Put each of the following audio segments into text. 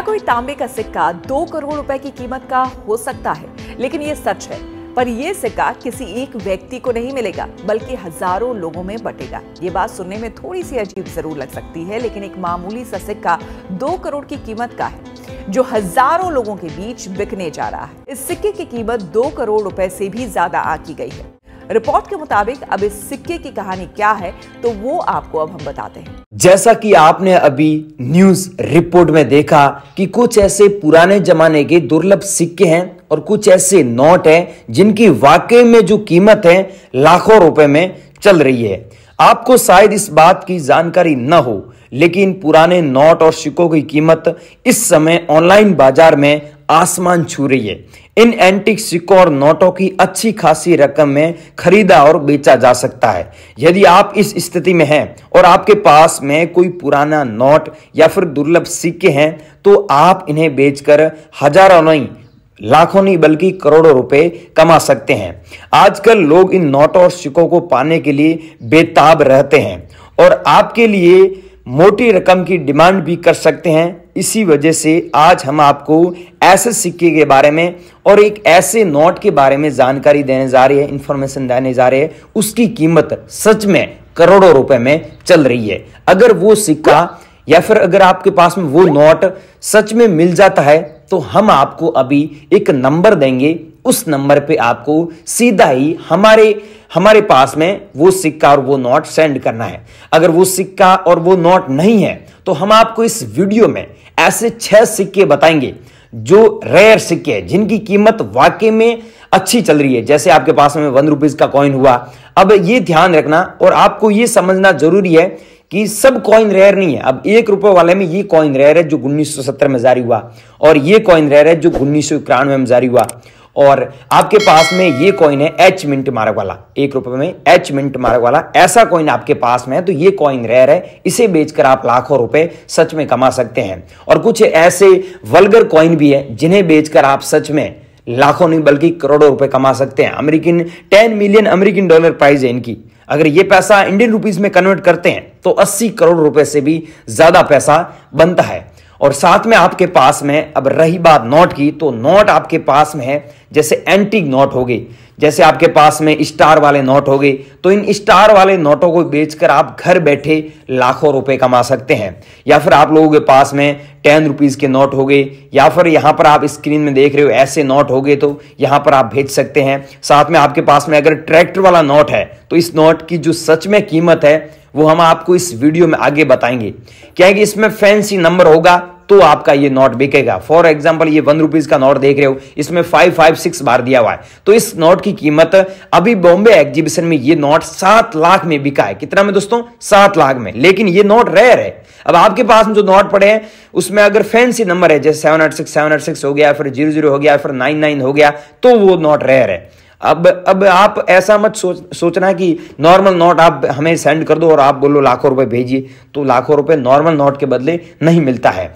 क्या कोई तांबे का सिक्का 2 करोड़ रुपए की कीमत का हो सकता है? लेकिन ये सच है। पर यह सिक्का किसी एक व्यक्ति को नहीं मिलेगा, बल्कि हजारों लोगों में बटेगा। ये बात सुनने में थोड़ी सी अजीब जरूर लग सकती है, लेकिन एक मामूली सा सिक्का 2 करोड़ की कीमत का है, जो हजारों लोगों के बीच बिकने जा रहा है। इस सिक्के की कीमत 2 करोड़ रुपए से भी ज्यादा आंकी गई है। रिपोर्ट के मुताबिक अब इस सिक्के की कहानी क्या है, तो वो आपको अब हम बताते हैं। जैसा कि आपने अभी न्यूज रिपोर्ट में देखा कि कुछ ऐसे पुराने जमाने के दुर्लभ सिक्के हैं और कुछ ऐसे नोट हैं जिनकी वाकई में जो कीमत है लाखों रुपए में चल रही है। आपको शायद इस बात की जानकारी न हो, लेकिन पुराने नोट और सिक्कों की कीमत इस समय ऑनलाइन बाजार में आसमान छू रही है। इन एंटीक सिक्कों और नोटों की अच्छी खासी रकम में खरीदा और बेचा जा सकता है। यदि आप इस स्थिति में हैं और आपके पास में कोई पुराना नोट या फिर दुर्लभ सिक्के हैं, तो आप इन्हें बेचकर हजारों नहीं, लाखों नहीं बल्कि करोड़ों रुपए कमा सकते हैं। आजकल लोग इन नोटों और सिक्कों को पाने के लिए बेताब रहते हैं और आपके लिए मोटी रकम की डिमांड भी कर सकते हैं। इसी वजह से आज हम आपको ऐसे सिक्के के बारे में और एक ऐसे नोट के बारे में जानकारी देने जा रहे हैं, इंफॉर्मेशन देने जा रहे हैं। उसकी कीमत सच में करोड़ों रुपए में चल रही है। अगर वो सिक्का या फिर अगर आपके पास में वो नोट सच में मिल जाता है, तो हम आपको अभी एक नंबर देंगे। उस नंबर पे आपको सीधा ही हमारे पास में वो सिक्का और वो नोट सेंड करना है। अगर वो सिक्का और वो नोट नहीं है, तो हम आपको इस वीडियो में ऐसे 6 सिक्के बताएंगे जो रेयर सिक्के हैं, जिनकी कीमत वाकई में अच्छी चल रही है। जैसे आपके पास में 1 रुपीज का कॉइन हुआ। अब ये ध्यान रखना और आपको ये समझना जरूरी है कि सब कॉइन रेयर नहीं है। अब 1 रुपए वाले में ये कॉइन रेयर है जो 1970 में जारी हुआ, और ये कॉइन रेयर है जो 1991 में जारी हुआ, और आपके पास में ये कॉइन है एच मिंट मार्क वाला, 1 रुपए में एच मिंट मार्क वाला ऐसा कॉइन आपके पास में है, तो ये कॉइन रेयर है। इसे बेचकर आप लाखों रुपए सच में कमा सकते हैं। और कुछ ऐसे वल्गर कॉइन भी है जिन्हें बेचकर आप सच में लाखों नहीं बल्कि करोड़ों रुपए कमा सकते हैं। 10 मिलियन अमेरिकन डॉलर प्राइस है इनकी। अगर ये पैसा इंडियन रुपीस में कन्वर्ट करते हैं तो 80 करोड़ रुपए से भी ज्यादा पैसा बनता है। और साथ में आपके पास में अब रही बात नोट की, तो नोट आपके पास में है जैसे एंटीक नोट हो गए, जैसे आपके पास में स्टार वाले नोट हो गए, तो इन स्टार वाले नोटों को बेचकर आप घर बैठे लाखों रुपए कमा सकते हैं। या फिर आप लोगों के पास में 10 रुपीज के नोट हो गए, या फिर यहां पर आप स्क्रीन में देख रहे हो ऐसे नोट हो गए, तो यहां पर आप भेज सकते हैं। साथ में आपके पास में अगर ट्रैक्टर वाला नोट है, तो इस नोट की जो सच में कीमत है वो हम आपको इस वीडियो में आगे बताएंगे। क्या है कि इसमें फैंसी नंबर होगा तो आपका ये नोट बिकेगा। फॉर एग्जांपल ये 1 रुपीज का नोट देख रहे हो, इसमें 556 बार दिया हुआ है, तो इस नोट की कीमत अभी बॉम्बे एग्जीबिशन में ये नोट 7 लाख में बिका है। कितना में दोस्तों? 7 लाख में। लेकिन ये नोट रेयर है। अब आपके पास में जो नोट पड़े हैं उसमें अगर फैंसी नंबर है, जैसे 786 हो गया, फिर 00 हो गया, फिर 99 हो गया, तो वो नोट रेयर है। अब आप ऐसा मत सोचना कि नॉर्मल नोट आप हमें सेंड कर दो और आप बोलो लाखों रुपए भेजिए, तो लाखों रुपए नॉर्मल नोट के बदले नहीं मिलता है।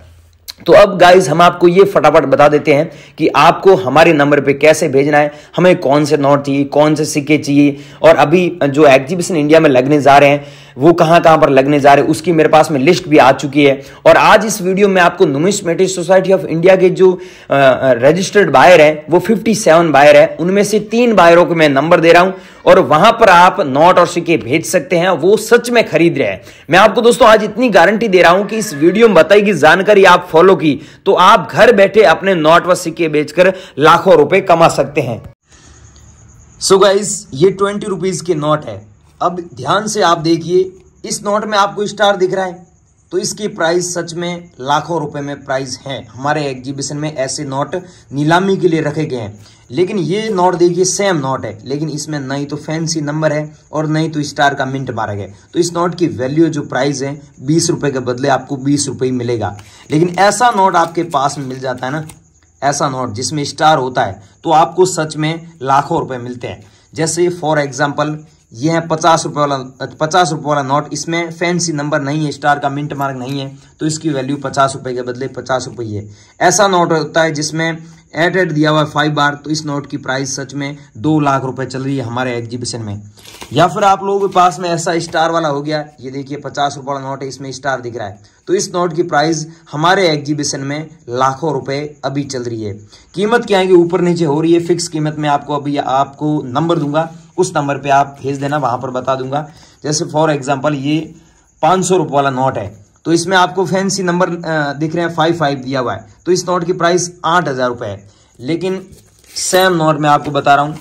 तो अब गाइज हम आपको ये फटाफट बता देते हैं कि आपको हमारे नंबर पे कैसे भेजना है, हमें कौन से नोट चाहिए, कौन से सिक्के चाहिए, और अभी जो एग्जीबिशन इंडिया में लगने जा रहे हैं वो कहां पर लगने जा रहे हैं उसकी मेरे पास में लिस्ट भी आ चुकी है। और आज इस वीडियो में आपको नुमिस्मेटिक सोसाइटी ऑफ इंडिया के जो रजिस्टर्ड बायर है वो 57 बायर है, उनमें से 3 बायरों को मैं नंबर दे रहा हूं और वहां पर आप नोट और सिक्के भेज सकते हैं। वो सच में खरीद रहे हैं। मैं आपको दोस्तों आज इतनी गारंटी दे रहा हूं कि इस वीडियो में बताई गई जानकारी आप फॉलो की तो आप घर बैठे अपने नोट व सिक्के बेचकर लाखों रुपए कमा सकते हैं। सो गाइस, ये 20 रुपीज के नोट है। अब ध्यान से आप देखिए, इस नोट में आपको स्टार दिख रहा है, तो इसकी प्राइस सच में लाखों रुपए में प्राइस है। हमारे एग्जीबिशन में ऐसे नोट नीलामी के लिए रखे गए हैं। लेकिन ये नोट देखिए सेम नोट है, लेकिन इसमें नहीं तो फैंसी नंबर है और नहीं तो स्टार का मिंट मारा गया। तो इस नोट की वैल्यू जो प्राइस है 20 रुपए के बदले आपको 20 रुपए ही मिलेगा। लेकिन ऐसा नोट आपके पास में मिल जाता है ना, ऐसा नोट जिसमें स्टार होता है, तो आपको सच में लाखों रुपए मिलते हैं। जैसे फॉर एग्जाम्पल ये है 50 रुपए वाला नोट, इसमें फैंसी नंबर नहीं है, स्टार का मिंट मार्क नहीं है, तो इसकी वैल्यू 50 रुपए के बदले 50 रुपये है। ऐसा नोट होता है जिसमें एट दिया हुआ है 5 बार। तो इस नोट की प्राइस सच में 2 लाख रुपए चल रही है हमारे एग्जीबिशन में। या फिर आप लोगों के पास में ऐसा स्टार वाला हो गया, ये देखिए 50 रुपए वाला नोट है, इसमें स्टार दिख रहा है। तो इस नोट की प्राइस हमारे एग्जीबिशन में लाखों रुपए अभी चल रही है। कीमत क्या है कि ऊपर नीचे हो रही है, फिक्स कीमत में आपको अभी आपको नंबर दूंगा, उस नंबर पे आप भेज देना, वहां पर बता दूंगा। जैसे फॉर एग्जांपल ये 500 रुपए वाला नोट है, तो इसमें आपको फैंसी नंबर दिख रहे हैं 55 दिया हुआ है। तो इस नोट की प्राइस 8,000 रुपए है। लेकिन सेम नोट में आपको बता रहा हूं,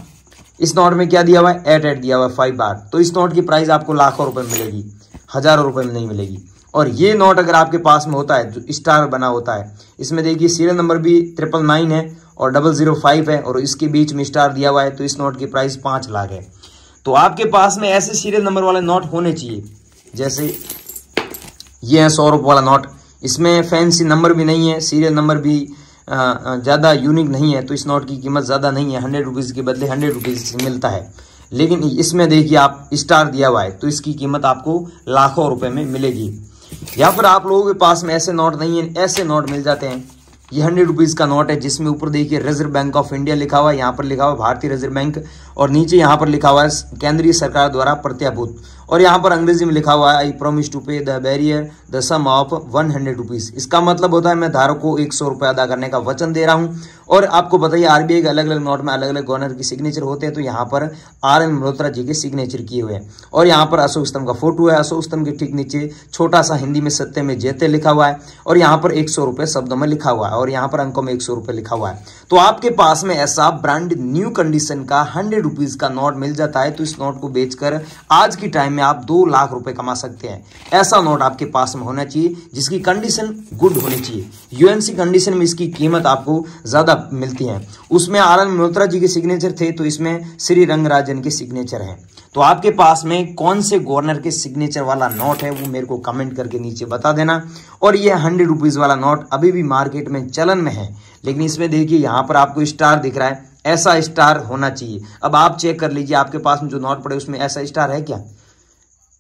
इस नोट में क्या दिया हुआ है, 8 दिया हुआ है 5 बार। तो इस नोट की प्राइस आपको लाखों रुपए में मिलेगी, हजारों रुपए में नहीं मिलेगी। और ये नोट अगर आपके पास में होता है जो स्टार बना होता है, इसमें देखिए सीरियल नंबर भी 999 है और 005 है और इसके बीच में स्टार दिया हुआ है। तो इस नोट की प्राइस 5 लाख है। तो आपके पास में ऐसे सीरियल नंबर वाले नोट होने चाहिए। जैसे ये है 100 रुपये वाला नोट, इसमें फैंसी नंबर भी नहीं है, सीरियल नंबर भी ज़्यादा यूनिक नहीं है। तो इस नोट की कीमत ज़्यादा नहीं है, 100 रुपीज़ के बदले 100 रुपीज़ से मिलता है। लेकिन इसमें देखिए आप स्टार दिया हुआ है, तो इसकी कीमत आपको लाखों रुपए में मिलेगी। या फिर आप लोगों के पास में ऐसे नोट नहीं है, ऐसे नोट मिल जाते हैं। ये 100 रुपीज़ का नोट है, जिसमें ऊपर देखिए रिजर्व बैंक ऑफ इंडिया लिखा हुआ है, यहाँ पर लिखा हुआ है भारतीय रिजर्व बैंक, और नीचे यहाँ पर लिखा हुआ है केंद्रीय सरकार द्वारा प्रत्याभूत, और यहाँ पर अंग्रेजी में लिखा हुआ है I promise to pay the bearer the sum of 100 rupees. इसका मतलब होता है मैं धारक को 100 रुपये अदा करने का वचन दे रहा हूँ। और आपको बताइए आरबीआई के अलग अलग नोट में अलग अलग गवर्नर की सिग्नेचर होते हैं। तो यहाँ पर आर एन मल्होत्रा जी के सिग्नेचर किए हुए हैं, और यहाँ पर अशोक स्तंभ का फोटो है। अशोक स्तंभ के ठीक नीचे छोटा सा हिंदी में सत्य में जयते लिखा हुआ है, और यहाँ पर 100 रुपये शब्दों में लिखा हुआ है, और यहाँ पर अंकों में 100 रुपये लिखा हुआ है। तो आपके पास में ऐसा ब्रांड न्यू कंडीशन का 100 रुपीज़ का नोट मिल जाता है। तो इस नोट को बेचकर आज की टाइम में आप 2 लाख रुपए कमा सकते हैं। ऐसा नोट आपके पास में होना चाहिए जिसकी कंडीशन गुड होनी चाहिए। यूएनसी कंडीशन में इसकी कीमत आपको ज्यादा मिलती है। उसमें आर एन मल्होत्रा जी के सिग्नेचर थे, तो इसमें श्री रंगराजन के सिग्नेचर हैं। तो आपके पास में कौन से गवर्नर के सिग्नेचर वाला नोट है वो मेरे को कमेंट करके नीचे बता देना। और ये 100 रुपीज़ वाला नोट अभी भी मार्केट में चलन में है, लेकिन इसमें देखिए यहाँ पर आपको स्टार दिख रहा है, ऐसा स्टार होना चाहिए। अब आप चेक कर लीजिए आपके पास में जो नोट पड़े उसमें ऐसा स्टार है क्या?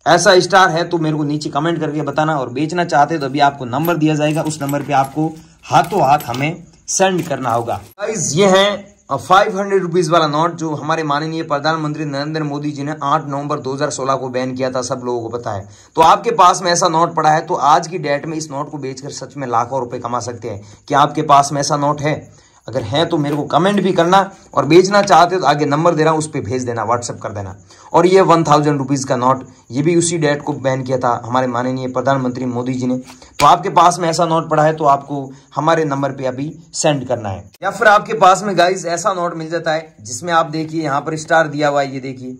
ऐसा स्टार है तो मेरे को नीचे कमेंट करके बताना। और बेचना चाहते तो अभी आपको नंबर दिया जाएगा, उस नंबर पे आपको हाथों हाथ हमें सेंड करना होगा। गाइस ये है 500 रुपीज़ वाला नोट जो हमारे माननीय प्रधानमंत्री नरेंद्र मोदी जी ने 8 नवंबर 2016 को बैन किया था, सब लोगों को पता है। तो आपके पास में ऐसा नोट पड़ा है, तो आज की डेट में इस नोट को बेचकर सच में लाखों रुपए कमा सकते हैं। क्या आपके पास में ऐसा नोट है? अगर है तो मेरे को कमेंट भी करना, और बेचना चाहते हो तो आगे नंबर दे रहा हूं उस पर भेज देना, व्हाट्सएप कर देना। और ये 1000 रुपीज़ का नोट, ये भी उसी डेट को बैन किया था हमारे माननीय प्रधानमंत्री मोदी जी ने। तो आपके पास में ऐसा नोट पड़ा है तो आपको हमारे नंबर पे अभी सेंड करना है। या फिर आपके पास में गाइज ऐसा नोट मिल जाता है जिसमें आप देखिए यहाँ पर स्टार दिया हुआ है, ये देखिए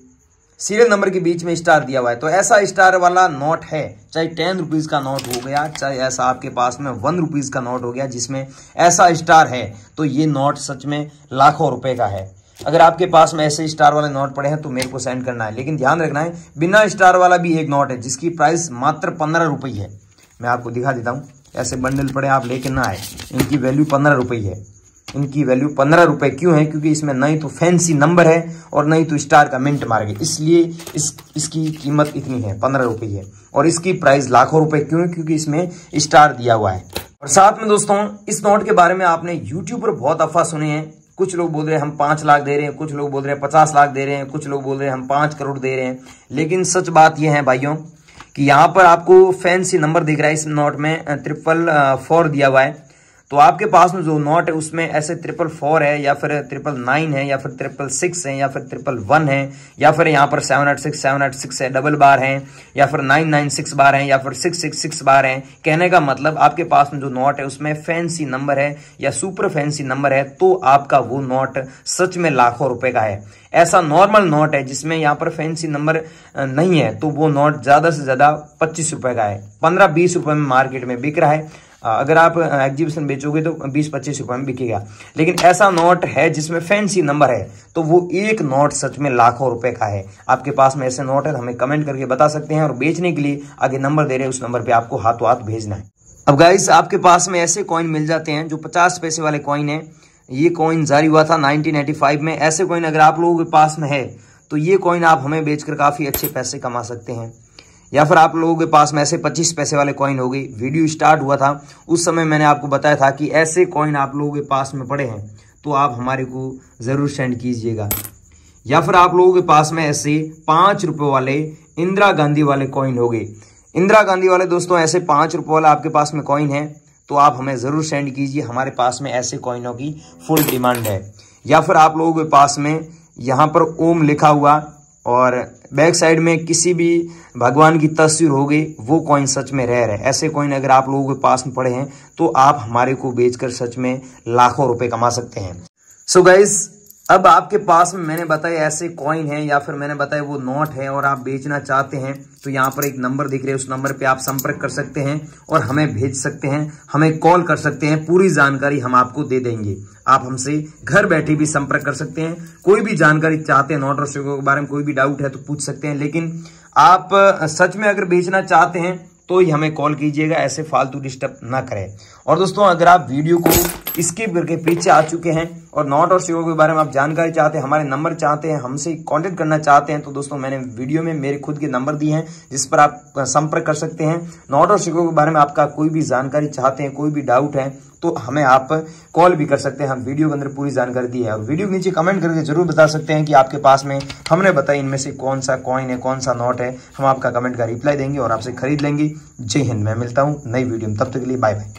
सीरियल नंबर के बीच में स्टार दिया हुआ है। तो ऐसा स्टार वाला नोट है, चाहे 10 रुपीज़ का नोट हो गया, चाहे ऐसा आपके पास में 1 रुपीज़ का नोट हो गया जिसमें ऐसा स्टार है, तो ये नोट सच में लाखों रुपए का है। अगर आपके पास में ऐसे स्टार वाले नोट पड़े हैं तो मेरे को सेंड करना है। लेकिन ध्यान रखना है बिना स्टार वाला भी एक नोट है जिसकी प्राइस मात्र 15 रुपये है। मैं आपको दिखा देता हूँ, ऐसे बंडल पड़े आप लेके ना आए, इनकी वैल्यू 15 रुपये है। इनकी वैल्यू 15 रुपये क्यों है? क्योंकि इसमें नहीं तो फैंसी नंबर है और नहीं तो स्टार का मिंट मार गए, इसलिए इसकी कीमत इतनी है, 15 रुपये है। और इसकी प्राइस लाखों रुपए क्यों है? क्योंकि इसमें स्टार दिया हुआ है। और साथ में दोस्तों इस नोट के बारे में आपने यूट्यूब पर बहुत अफवाह सुने हैं। कुछ लोग बोल रहे हैं हम 5 लाख दे रहे हैं, कुछ लोग बोल रहे हैं 50 लाख दे रहे हैं, कुछ लोग बोल रहे हैं हम 5 करोड़ दे रहे हैं। लेकिन सच बात यह है भाइयों कि यहाँ पर आपको फैंसी नंबर दिख रहा है, इस नोट में 444 दिया हुआ है। तो आपके पास में जो नोट है उसमें ऐसे 444 है, या फिर 999 है, या फिर 666 है, या फिर 111 है, या फिर यहाँ पर 786 है, डबल बार है, या फिर 996 बार है, या फिर 666 बार है। कहने का मतलब आपके पास में जो नोट है उसमें फैंसी नंबर है या सुपर फैंसी नंबर है, तो आपका वो नोट सच में लाखों रुपए का है। ऐसा नॉर्मल नोट है जिसमें यहाँ पर फैंसी नंबर नहीं है, तो वो नोट ज्यादा से ज्यादा 25 रुपए का है, 15-20 रुपए में मार्केट में बिक रहा है। अगर आप एग्जीबिशन बेचोगे तो 20-25 रुपए में बिकेगा। लेकिन ऐसा नोट है जिसमें फैंसी नंबर है, तो वो एक नोट सच में लाखों रुपए का है। आपके पास में ऐसे नोट है तो हमें कमेंट करके बता सकते हैं, और बेचने के लिए आगे नंबर दे रहे हैं उस नंबर पे आपको हाथों हाथ भेजना है। अब गाइस आपके पास में ऐसे कॉइन मिल जाते हैं जो 50 पैसे वाले कॉइन है। ये कॉइन जारी हुआ था 1985 में। ऐसे कॉइन अगर आप लोगों के पास में है तो ये कॉइन आप हमें बेचकर काफी अच्छे पैसे कमा सकते हैं। या फिर आप लोगों के पास में ऐसे 25 पैसे वाले कॉइन हो गई। वीडियो स्टार्ट हुआ था उस समय मैंने आपको बताया था कि ऐसे कॉइन आप लोगों के पास में पड़े हैं तो आप हमारे को ज़रूर सेंड कीजिएगा। या फिर आप लोगों के पास में ऐसे 5 रुपए वाले इंदिरा गांधी वाले कॉइन हो गए, इंदिरा गांधी वाले दोस्तों ऐसे 5 रुपए वाला आपके पास में कॉइन है तो आप हमें ज़रूर सेंड कीजिए, हमारे पास में ऐसे कॉइनों की फुल डिमांड है। या फिर आप लोगों के पास में यहाँ पर ओम लिखा हुआ और बैक साइड में किसी भी भगवान की तस्वीर हो गई, वो कॉइन सच में रेयर है। ऐसे कॉइन अगर आप लोगों के पास में पड़े हैं तो आप हमारे को बेचकर सच में लाखों रुपए कमा सकते हैं। सो गाइस, अब आपके पास में मैंने बताया ऐसे कॉइन है या फिर मैंने बताया वो नोट है और आप बेचना चाहते हैं तो यहाँ पर एक नंबर दिख रहा है, उस नंबर पे आप संपर्क कर सकते हैं और हमें भेज सकते हैं, हमें कॉल कर सकते हैं, पूरी जानकारी हम आपको दे देंगे। आप हमसे घर बैठे भी संपर्क कर सकते हैं, कोई भी जानकारी चाहते हैं नोट और सिक्कों के बारे में कोई भी डाउट है तो पूछ सकते हैं। लेकिन आप सच में अगर बेचना चाहते हैं तो ही हमें कॉल कीजिएगा, ऐसे फालतू डिस्टर्ब ना करें। और दोस्तों अगर आप वीडियो को स्किप करके पीछे आ चुके हैं और नोट और सिक्कों के बारे में आप जानकारी चाहते हैं, हमारे नंबर चाहते हैं, हमसे कांटेक्ट करना चाहते हैं तो दोस्तों मैंने वीडियो में मेरे खुद के नंबर दिए हैं जिस पर आप संपर्क कर सकते हैं। नोट और सिक्कों के बारे में आपका कोई भी जानकारी चाहते हैं, कोई भी डाउट है तो हमें आप कॉल भी कर सकते हैं। हम वीडियो के अंदर पूरी जानकारी दी है और वीडियो के नीचे कमेंट करके जरूर बता सकते हैं कि आपके पास में हमने बताया इनमें से कौन सा कॉइन है, कौन सा नोट है। हम आपका कमेंट का रिप्लाई देंगे और आपसे खरीद लेंगे। जय हिंद। मैं मिलता हूँ नई वीडियो में, तब तक के लिए बाय बाय।